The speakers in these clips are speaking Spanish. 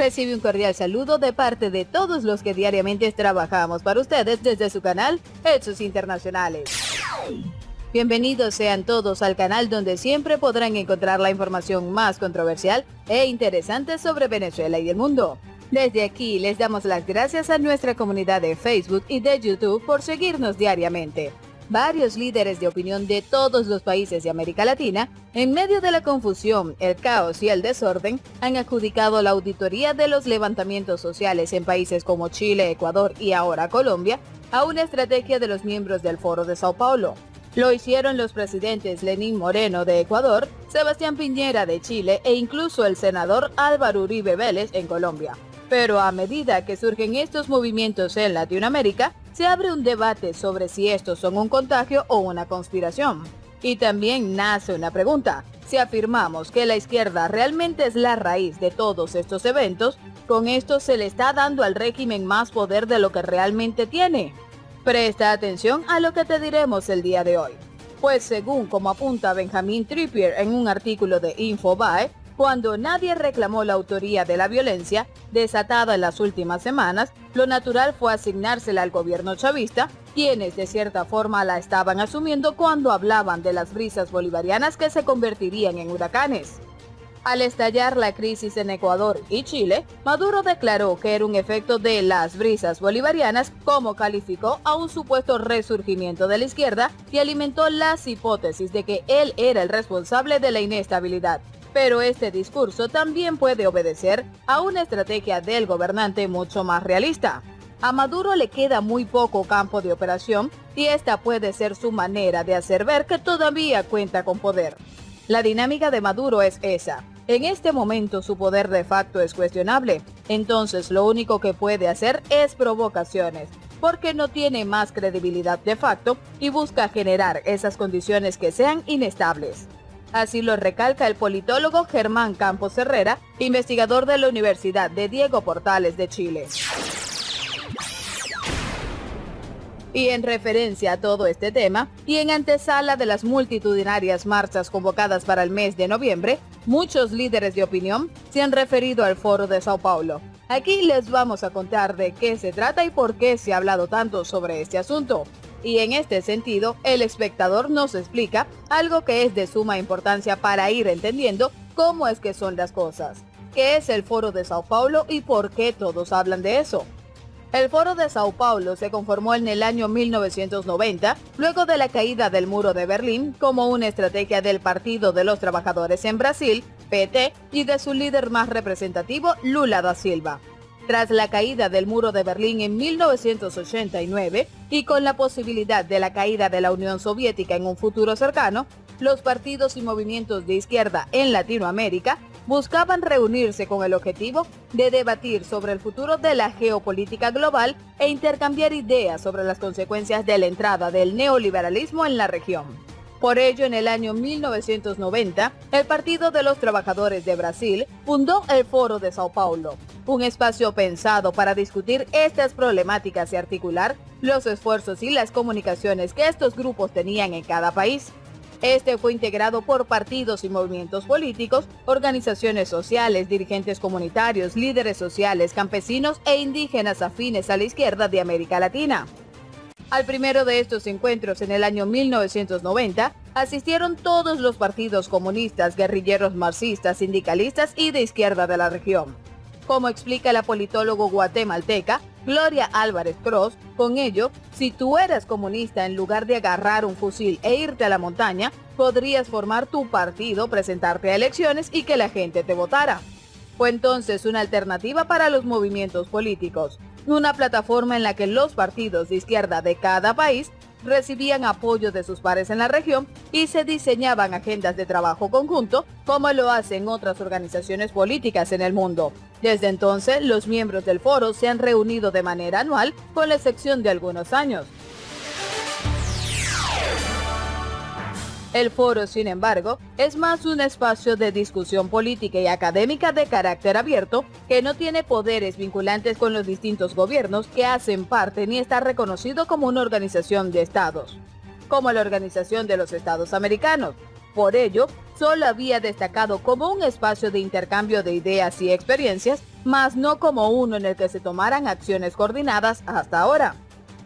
Recibe un cordial saludo de parte de todos los que diariamente trabajamos para ustedes desde su canal Hechos Internacionales. Bienvenidos sean todos al canal donde siempre podrán encontrar la información más controversial e interesante sobre Venezuela y el mundo. Desde aquí les damos las gracias a nuestra comunidad de Facebook y de YouTube por seguirnos diariamente. Varios líderes de opinión de todos los países de América Latina, en medio de la confusión, el caos y el desorden, han adjudicado la auditoría de los levantamientos sociales en países como Chile, Ecuador y ahora Colombia a una estrategia de los miembros del Foro de Sao Paulo. Lo hicieron los presidentes Lenín Moreno de Ecuador, Sebastián Piñera de Chile e incluso el senador Álvaro Uribe Vélez en Colombia. Pero a medida que surgen estos movimientos en Latinoamérica, se abre un debate sobre si estos son un contagio o una conspiración. Y también nace una pregunta: si afirmamos que la izquierda realmente es la raíz de todos estos eventos, ¿con esto se le está dando al régimen más poder de lo que realmente tiene? Presta atención a lo que te diremos el día de hoy. Pues según como apunta Benjamin Trippier en un artículo de Infobae, cuando nadie reclamó la autoría de la violencia desatada en las últimas semanas, lo natural fue asignársela al gobierno chavista, quienes de cierta forma la estaban asumiendo cuando hablaban de las brisas bolivarianas que se convertirían en huracanes. Al estallar la crisis en Ecuador y Chile, Maduro declaró que era un efecto de las brisas bolivarianas, como calificó a un supuesto resurgimiento de la izquierda, y alimentó las hipótesis de que él era el responsable de la inestabilidad. Pero este discurso también puede obedecer a una estrategia del gobernante mucho más realista. A Maduro le queda muy poco campo de operación y esta puede ser su manera de hacer ver que todavía cuenta con poder. La dinámica de Maduro es esa. En este momento su poder de facto es cuestionable, entonces lo único que puede hacer es provocaciones, porque no tiene más credibilidad de facto y busca generar esas condiciones que sean inestables. Así lo recalca el politólogo Germán Campos Herrera, investigador de la Universidad de Diego Portales de Chile. Y en referencia a todo este tema, y en antesala de las multitudinarias marchas convocadas para el mes de noviembre, muchos líderes de opinión se han referido al Foro de Sao Paulo. Aquí les vamos a contar de qué se trata y por qué se ha hablado tanto sobre este asunto. Y en este sentido, el espectador nos explica algo que es de suma importancia para ir entendiendo cómo es que son las cosas. ¿Qué es el Foro de Sao Paulo y por qué todos hablan de eso? El Foro de Sao Paulo se conformó en el año 1990, luego de la caída del Muro de Berlín, como una estrategia del Partido de los Trabajadores en Brasil, PT, y de su líder más representativo, Lula da Silva. Tras la caída del Muro de Berlín en 1989 y con la posibilidad de la caída de la Unión Soviética en un futuro cercano, los partidos y movimientos de izquierda en Latinoamérica buscaban reunirse con el objetivo de debatir sobre el futuro de la geopolítica global e intercambiar ideas sobre las consecuencias de la entrada del neoliberalismo en la región. Por ello, en el año 1990, el Partido de los Trabajadores de Brasil fundó el Foro de Sao Paulo, un espacio pensado para discutir estas problemáticas y articular los esfuerzos y las comunicaciones que estos grupos tenían en cada país. Este fue integrado por partidos y movimientos políticos, organizaciones sociales, dirigentes comunitarios, líderes sociales, campesinos e indígenas afines a la izquierda de América Latina. Al primero de estos encuentros en el año 1990, asistieron todos los partidos comunistas, guerrilleros marxistas, sindicalistas y de izquierda de la región. Como explica la politólogo guatemalteca Gloria Álvarez Cross, con ello, si tú eras comunista, en lugar de agarrar un fusil e irte a la montaña, podrías formar tu partido, presentarte a elecciones y que la gente te votara. Fue entonces una alternativa para los movimientos políticos, una plataforma en la que los partidos de izquierda de cada país recibían apoyo de sus pares en la región y se diseñaban agendas de trabajo conjunto, como lo hacen otras organizaciones políticas en el mundo. Desde entonces, los miembros del foro se han reunido de manera anual, con la excepción de algunos años. El foro, sin embargo, es más un espacio de discusión política y académica de carácter abierto, que no tiene poderes vinculantes con los distintos gobiernos que hacen parte ni está reconocido como una organización de estados, como la Organización de los Estados Americanos. Por ello, solo había destacado como un espacio de intercambio de ideas y experiencias, mas no como uno en el que se tomaran acciones coordinadas hasta ahora.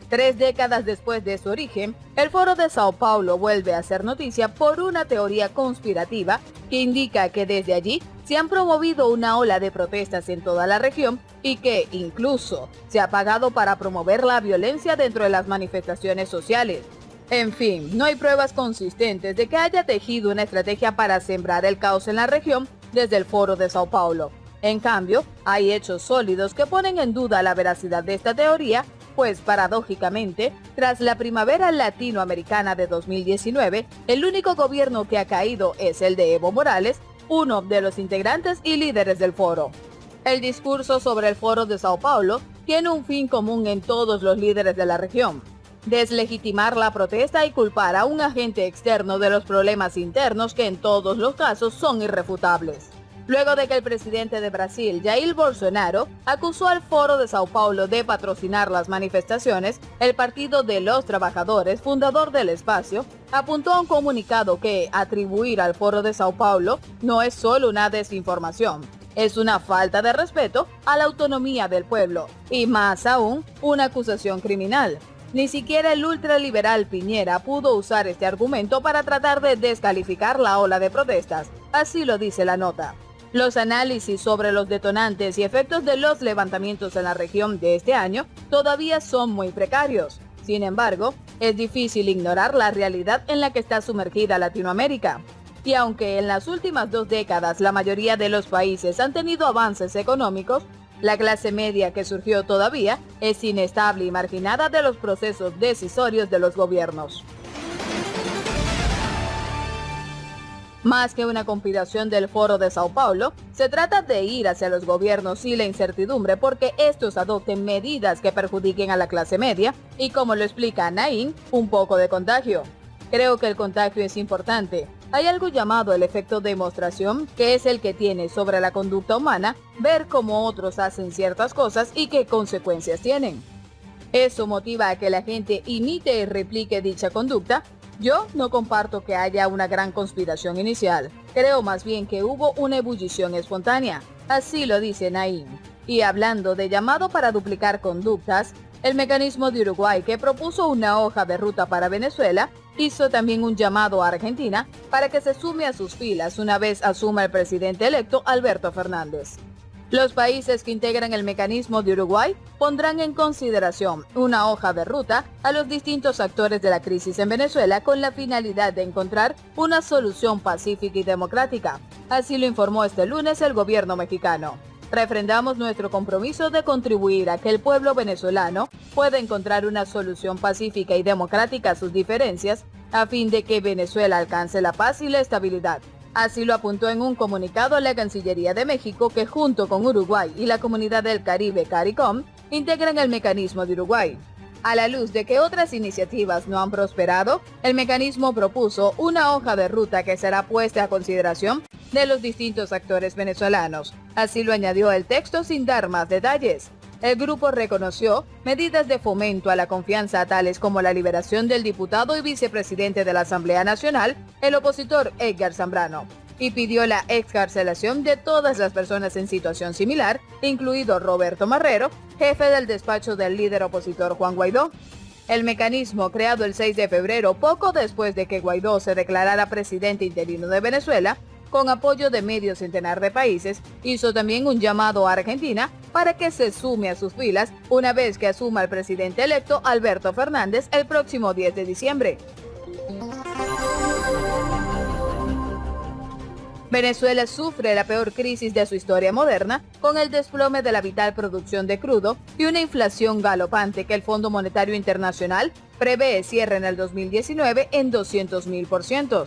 3 décadas después de su origen, el Foro de Sao Paulo vuelve a ser noticia por una teoría conspirativa que indica que desde allí se han promovido una ola de protestas en toda la región y que, incluso, se ha pagado para promover la violencia dentro de las manifestaciones sociales. En fin, no hay pruebas consistentes de que haya tejido una estrategia para sembrar el caos en la región desde el Foro de Sao Paulo. En cambio, hay hechos sólidos que ponen en duda la veracidad de esta teoría, pues paradójicamente, tras la primavera latinoamericana de 2019, el único gobierno que ha caído es el de Evo Morales, uno de los integrantes y líderes del foro. El discurso sobre el Foro de Sao Paulo tiene un fin común en todos los líderes de la región: deslegitimar la protesta y culpar a un agente externo de los problemas internos que en todos los casos son irrefutables. Luego de que el presidente de Brasil, Jair Bolsonaro, acusó al Foro de Sao Paulo de patrocinar las manifestaciones, el Partido de los Trabajadores, fundador del espacio, apuntó a un comunicado que atribuir al Foro de Sao Paulo no es solo una desinformación, es una falta de respeto a la autonomía del pueblo y, más aún, una acusación criminal. Ni siquiera el ultraliberal Piñera pudo usar este argumento para tratar de descalificar la ola de protestas, así lo dice la nota. Los análisis sobre los detonantes y efectos de los levantamientos en la región de este año todavía son muy precarios. Sin embargo, es difícil ignorar la realidad en la que está sumergida Latinoamérica. Y aunque en las últimas 2 décadas la mayoría de los países han tenido avances económicos, la clase media que surgió todavía es inestable y marginada de los procesos decisorios de los gobiernos. Más que una conspiración del Foro de Sao Paulo, se trata de ir hacia los gobiernos y la incertidumbre porque estos adopten medidas que perjudiquen a la clase media y, como lo explica Naim, un poco de contagio. Creo que el contagio es importante. Hay algo llamado el efecto demostración, que es el que tiene sobre la conducta humana ver cómo otros hacen ciertas cosas y qué consecuencias tienen. Eso motiva a que la gente imite y replique dicha conducta. Yo no comparto que haya una gran conspiración inicial. Creo más bien que hubo una ebullición espontánea. Así lo dice Naim. Y hablando de llamado para duplicar conductas, el mecanismo de Uruguay, que propuso una hoja de ruta para Venezuela, hizo también un llamado a Argentina para que se sume a sus filas una vez asuma el presidente electo Alberto Fernández. Los países que integran el mecanismo de Uruguay pondrán en consideración una hoja de ruta a los distintos actores de la crisis en Venezuela con la finalidad de encontrar una solución pacífica y democrática. Así lo informó este lunes el gobierno mexicano. Refrendamos nuestro compromiso de contribuir a que el pueblo venezolano pueda encontrar una solución pacífica y democrática a sus diferencias, a fin de que Venezuela alcance la paz y la estabilidad. Así lo apuntó en un comunicado la Cancillería de México, que junto con Uruguay y la Comunidad del Caribe CARICOM integran el mecanismo de Uruguay. A la luz de que otras iniciativas no han prosperado, el mecanismo propuso una hoja de ruta que será puesta a consideración de los distintos actores venezolanos. Así lo añadió el texto sin dar más detalles. El grupo reconoció medidas de fomento a la confianza tales como la liberación del diputado y vicepresidente de la Asamblea Nacional, el opositor Edgar Zambrano, y pidió la excarcelación de todas las personas en situación similar, incluido Roberto Marrero, jefe del despacho del líder opositor Juan Guaidó. El mecanismo, creado el 6 de febrero, poco después de que Guaidó se declarara presidente interino de Venezuela, con apoyo de medio centenar de países, hizo también un llamado a Argentina para que se sume a sus filas una vez que asuma el presidente electo Alberto Fernández el próximo 10 de diciembre. Venezuela sufre la peor crisis de su historia moderna, con el desplome de la vital producción de crudo y una inflación galopante que el Fondo Monetario Internacional prevé cierre en el 2019 en 200.000%.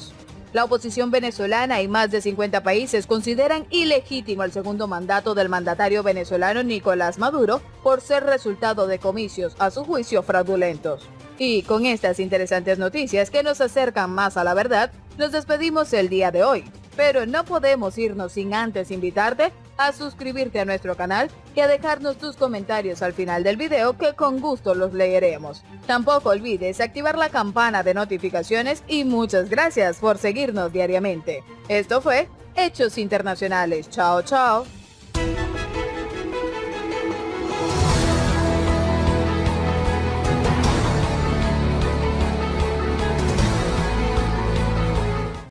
La oposición venezolana y más de 50 países consideran ilegítimo el segundo mandato del mandatario venezolano Nicolás Maduro por ser resultado de comicios, a su juicio, fraudulentos. Y con estas interesantes noticias que nos acercan más a la verdad, nos despedimos el día de hoy. Pero no podemos irnos sin antes invitarte a suscribirte a nuestro canal y a dejarnos tus comentarios al final del video, que con gusto los leeremos. Tampoco olvides activar la campana de notificaciones y muchas gracias por seguirnos diariamente. Esto fue Hechos Internacionales. Chao, chao.